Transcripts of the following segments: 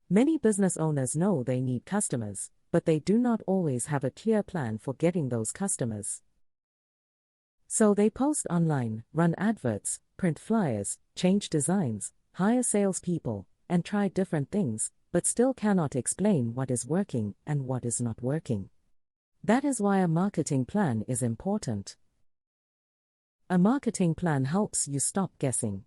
Many business owners know they need customers, but they do not always have a clear plan for getting those customers. So they post online, run adverts, print flyers, change designs, hire salespeople, and try different things, but still cannot explain what is working and what is not working. That is why a marketing plan is important. A marketing plan helps you stop guessing.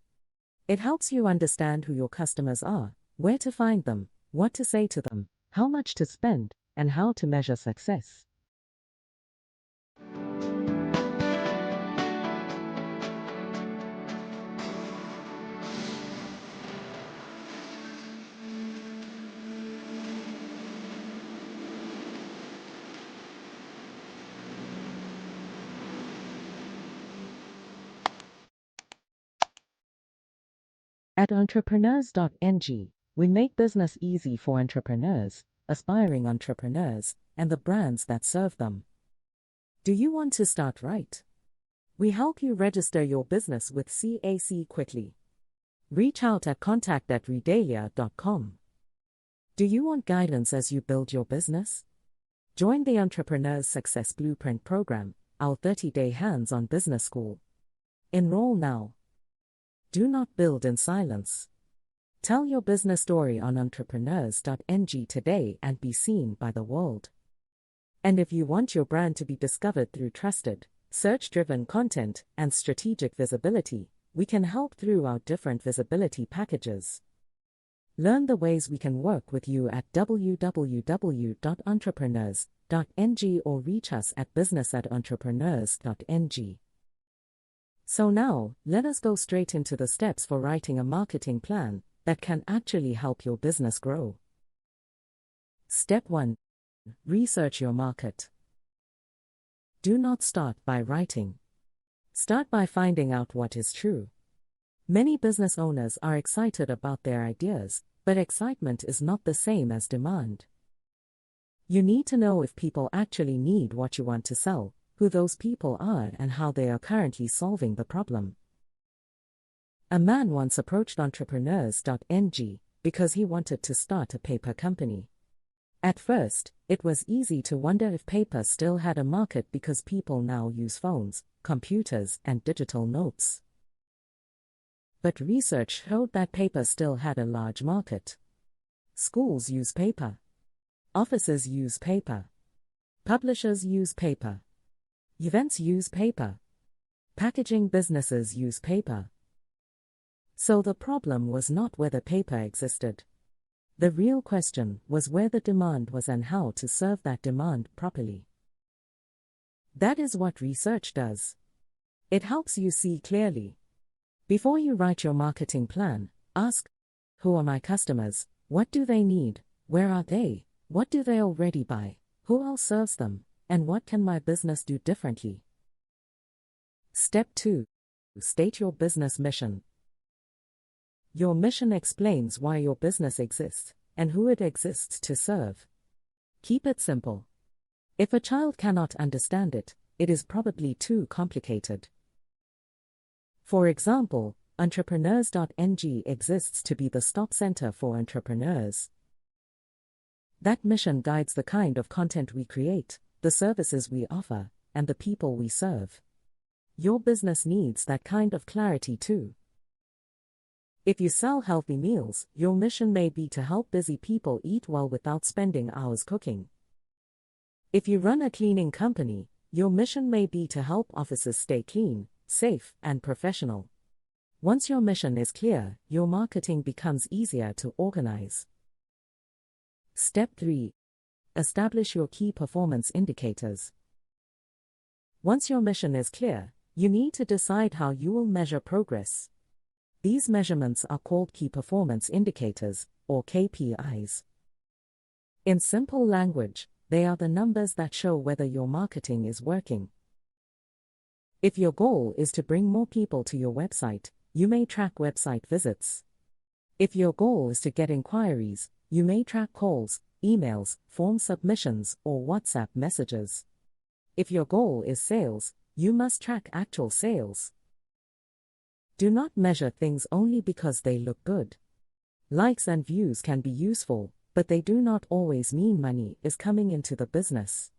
It helps you understand who your customers are, where to find them, what to say to them, how much to spend, and how to measure success. At Entrepreneurs.ng, we make business easy for entrepreneurs, aspiring entrepreneurs, and the brands that serve them. Do you want to start right? We help you register your business with CAC quickly. Reach out at contact@redalia.com. Do you want guidance as you build your business? Join the Entrepreneurs Success Blueprint program, our 30-day hands-on business school. Enroll now. Do not build in silence. Tell your business story on Entrepreneurs.ng today and be seen by the world. And if you want your brand to be discovered through trusted, search-driven content and strategic visibility, we can help through our different visibility packages. Learn the ways we can work with you at www.entrepreneurs.ng or reach us at business@entrepreneurs.ng. So now, let us go straight into the steps for writing a marketing plan that can actually help your business grow. Step 1. Research your market. Do not start by writing. Start by finding out what is true. Many business owners are excited about their ideas, but excitement is not the same as demand. You need to know if people actually need what you want to sell, who those people are, and how they are currently solving the problem. A man once approached Entrepreneurs.ng because he wanted to start a paper company. At first, it was easy to wonder if paper still had a market because people now use phones, computers, and digital notes. But research showed that paper still had a large market. Schools use paper. Offices use paper. Publishers use paper. Events use paper. Packaging businesses use paper. So the problem was not whether paper existed. The real question was where the demand was and how to serve that demand properly. That is what research does. It helps you see clearly. Before you write your marketing plan, ask, who are my customers? What do they need? Where are they? What do they already buy? Who else serves them? And what can my business do differently? Step 2. State your business mission. Your mission explains why your business exists and who it exists to serve. Keep it simple. If a child cannot understand it, it is probably too complicated. For example, Entrepreneurs.ng exists to be the stop center for entrepreneurs. That mission guides the kind of content we create, the services we offer, and the people we serve. Your business needs that kind of clarity too. If you sell healthy meals, your mission may be to help busy people eat well without spending hours cooking. If you run a cleaning company, your mission may be to help offices stay clean, safe, and professional. Once your mission is clear, your marketing becomes easier to organize. Step 3. Establish your key performance indicators. Once your mission is clear, you need to decide how you will measure progress. These measurements are called key performance indicators, or KPIs. In simple language, they are the numbers that show whether your marketing is working. If your goal is to bring more people to your website, you may track website visits. If your goal is to get inquiries, you may track calls, emails, form submissions, or WhatsApp messages. If your goal is sales, you must track actual sales. Do not measure things only because they look good. Likes and views can be useful, but they do not always mean money is coming into the business.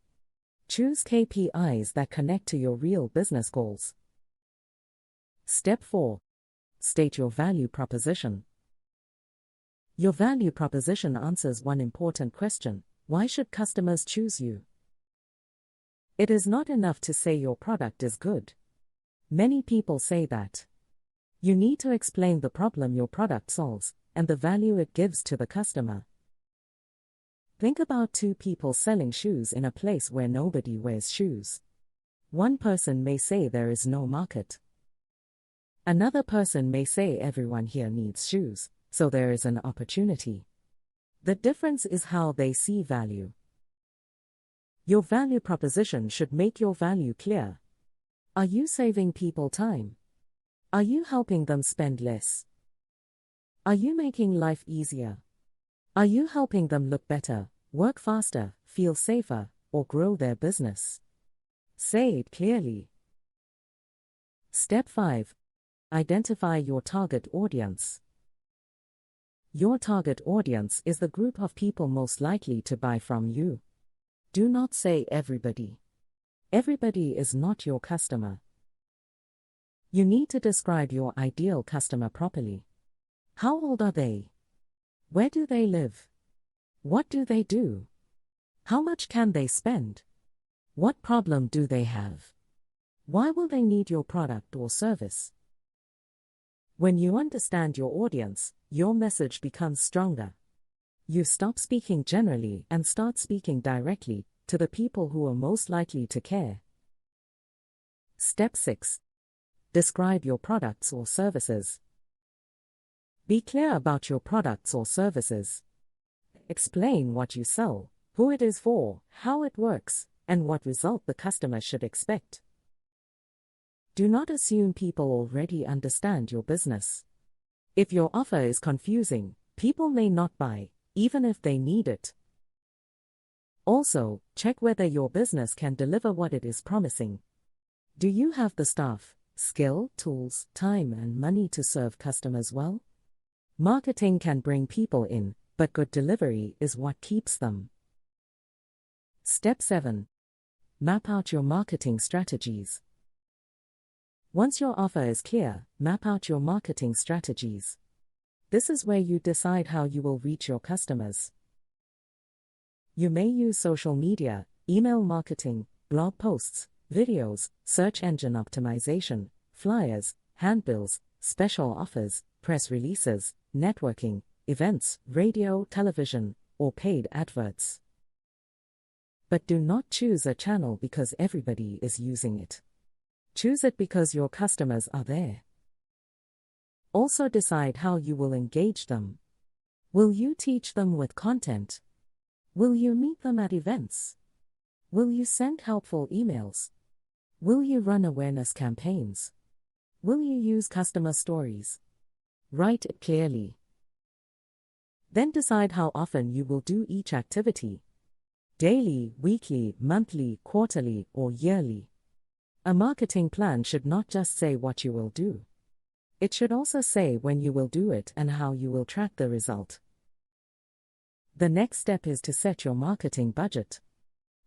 Choose KPIs that connect to your real business goals. Step 4. State your value proposition. Your value proposition answers one important question: why should customers choose you? It is not enough to say your product is good. Many people say that. You need to explain the problem your product solves and the value it gives to the customer. Think about two people selling shoes in a place where nobody wears shoes. One person may say there is no market. Another person may say everyone here needs shoes, so there is an opportunity. The difference is how they see value. Your value proposition should make your value clear. Are you saving people time? Are you helping them spend less? Are you making life easier? Are you helping them look better, work faster, feel safer, or grow their business? Say it clearly. Step 5. Identify your target audience. Your target audience is the group of people most likely to buy from you. Do not say everybody. Everybody is not your customer. You need to describe your ideal customer properly. How old are they? Where do they live? What do they do? How much can they spend? What problem do they have? Why will they need your product or service? When you understand your audience, your message becomes stronger. You stop speaking generally and start speaking directly to the people who are most likely to care. Step 6. Describe your products or services. Be clear about your products or services. Explain what you sell, who it is for, how it works, and what result the customer should expect. Do not assume people already understand your business. If your offer is confusing, people may not buy, even if they need it. Also, check whether your business can deliver what it is promising. Do you have the staff, skill, tools, time, and money to serve customers well? Marketing can bring people in, but good delivery is what keeps them. Step 7. Map out your marketing strategies. Once your offer is clear, map out your marketing strategies. This is where you decide how you will reach your customers. You may use social media, email marketing, blog posts, videos, search engine optimization, flyers, handbills, special offers, press releases, networking, events, radio, television, or paid adverts. But do not choose a channel because everybody is using it. Choose it because your customers are there. Also decide how you will engage them. Will you teach them with content? Will you meet them at events? Will you send helpful emails? Will you run awareness campaigns? Will you use customer stories? Write it clearly. Then decide how often you will do each activity. Daily, weekly, monthly, quarterly, or yearly. A marketing plan should not just say what you will do. It should also say when you will do it and how you will track the result. The next step is to set your marketing budget.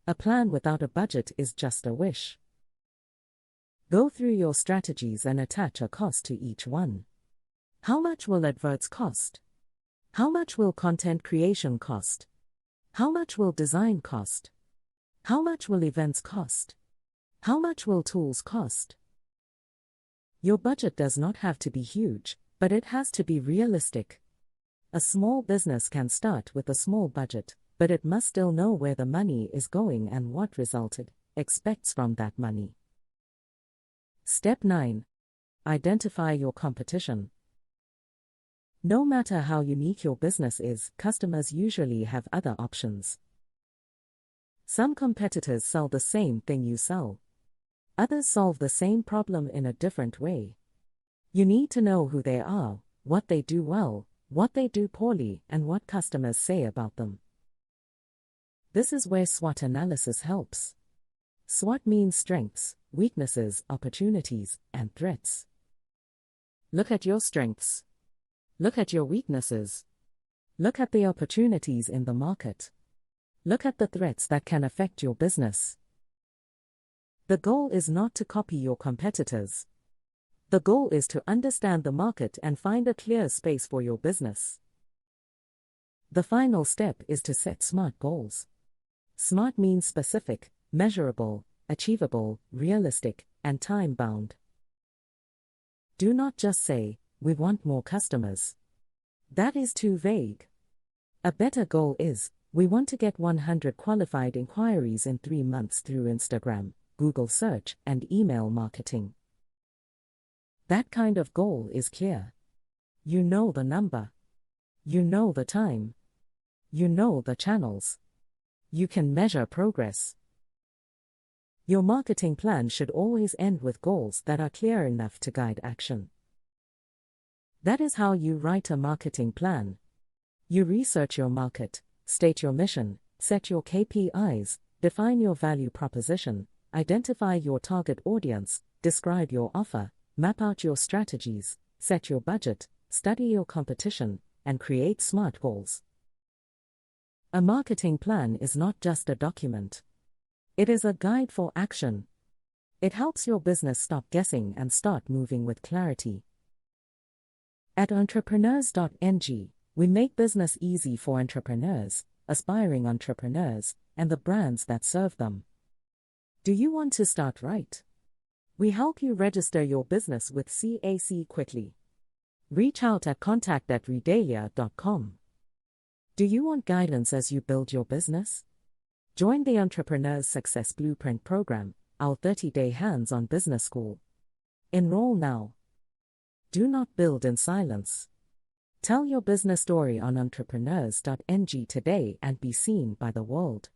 A plan without a budget is just a wish. Go through your strategies and attach a cost to each one. How much will adverts cost? How much will content creation cost? How much will design cost? How much will events cost? How much will tools cost? Your budget does not have to be huge, but it has to be realistic. A small business can start with a small budget, but it must still know where the money is going and what result it expects from that money. Step 9. Identify your competition. No matter how unique your business is, customers usually have other options. Some competitors sell the same thing you sell. Others solve the same problem in a different way. You need to know who they are, what they do well, what they do poorly, and what customers say about them. This is where SWOT analysis helps. SWOT means strengths, weaknesses, opportunities, and threats. Look at your strengths. Look at your weaknesses. Look at the opportunities in the market. Look at the threats that can affect your business. The goal is not to copy your competitors. The goal is to understand the market and find a clear space for your business. The final step is to set SMART goals. SMART means specific, measurable, achievable, realistic, and time-bound. Do not just say, "We want more customers." That is too vague. A better goal is, "We want to get 100 qualified inquiries in 3 months through Instagram, Google search, and email marketing." That kind of goal is clear. You know the number. You know the time. You know the channels. You can measure progress. Your marketing plan should always end with goals that are clear enough to guide action. That is how you write a marketing plan. You research your market, state your mission, set your KPIs, define your value proposition, identify your target audience, describe your offer, map out your strategies, set your budget, study your competition, and create SMART goals. A marketing plan is not just a document. It is a guide for action. It helps your business stop guessing and start moving with clarity. At Entrepreneurs.ng, we make business easy for entrepreneurs, aspiring entrepreneurs, and the brands that serve them. Do you want to start right? We help you register your business with CAC quickly. Reach out at contact@redalia.com. Do you want guidance as you build your business? Join the Entrepreneurs Success Blueprint program, our 30-day hands-on business school. Enroll now. Do not build in silence. Tell your business story on Entrepreneurs.ng today and be seen by the world.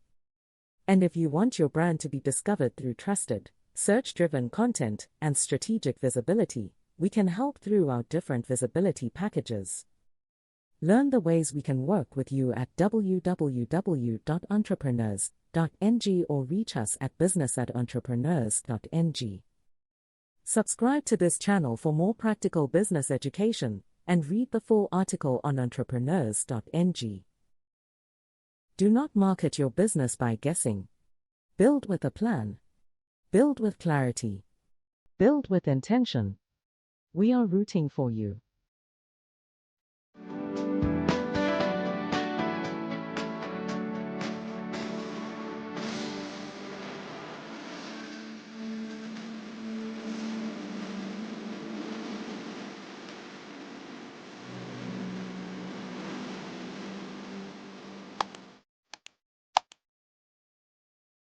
And if you want your brand to be discovered through trusted, search-driven content and strategic visibility, we can help through our different visibility packages. Learn the ways we can work with you at www.entrepreneurs.ng or reach us at business@entrepreneurs.ng. Subscribe to this channel for more practical business education and read the full article on Entrepreneurs.ng. Do not market your business by guessing. Build with a plan. Build with clarity. Build with intention. We are rooting for you.